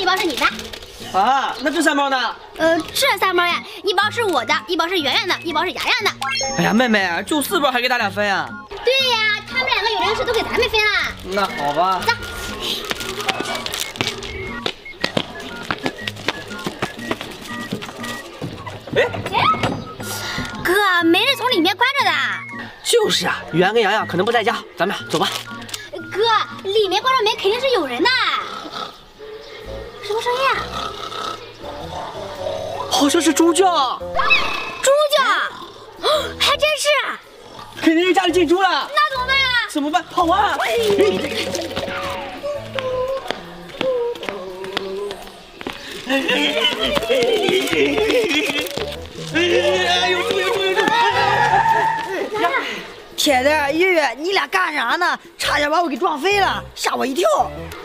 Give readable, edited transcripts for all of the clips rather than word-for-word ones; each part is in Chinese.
包是你的。啊，那这3包呢？这3包呀，一包是我的，一包是圆圆的，一包是洋洋的。哎呀，妹妹，就4包还给咱俩分呀？对呀，他们2个有零食都给咱们分了。那好吧。走。哎，哥，没人从里面关着的。就是啊，圆跟洋洋可能不在家，咱们走吧。哥，里面关着门，肯定是有人的。什么声音啊？好像是猪叫。猪叫？还真是。肯定是家里进猪了。那怎么办啊？怎么办？跑啊！有猪！铁子、月月，你俩干啥呢？差点把我给撞飞了，吓我一跳。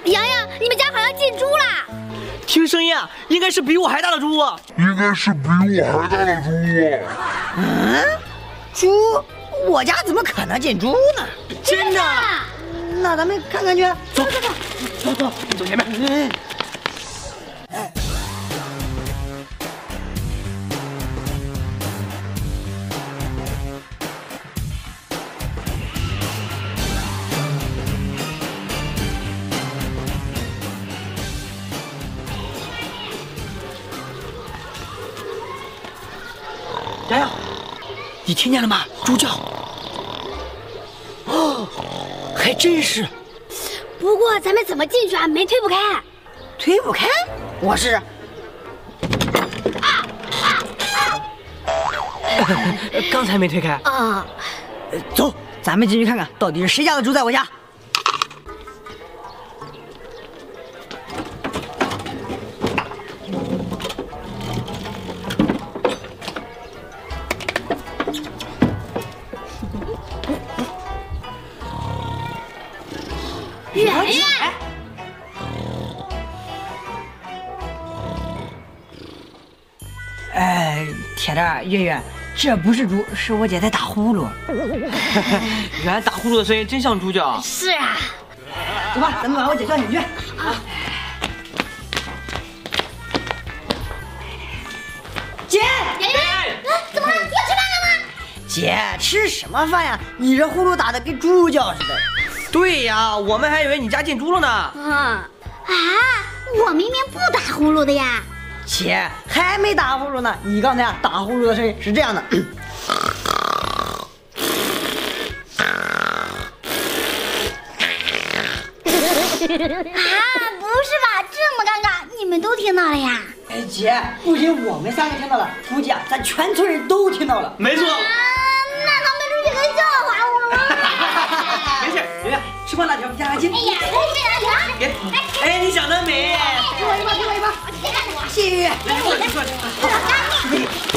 洋洋，你们家好像进猪了。听声音啊，应该是比我还大的猪。猪？我家怎么可能进猪呢？真的？那咱们看看去。走，走前面。洋洋，你听见了吗？猪叫。哦，还真是。不过咱们怎么进去啊？门推不开。推不开？我试试。刚才没推开。啊。走，咱们进去看看，到底是谁家的猪在我家。圆圆，铁蛋、月月，这不是猪，是我姐在打呼噜。原来打呼噜的声音真像猪叫。是啊。走吧，咱们把我姐叫醒去。姐，圆圆，怎么了？要吃饭了吗？姐，吃什么饭呀？你这呼噜打的跟猪叫似的。对呀，我们还以为你家进猪了呢。我明明不打呼噜的呀。姐，还没打呼噜呢。你刚才打呼噜的声音是这样的。不是吧？这么尴尬，你们都听到了呀？姐，不仅我们3个听到了，估计咱全村人都听到了。没错。那他们出去能笑话我吗？没事，圆圆，吃饭辣条压压惊。哎呀，我这辣条。哎，你想得美。给我一包，给我一包。谢谢月月。来，你坐。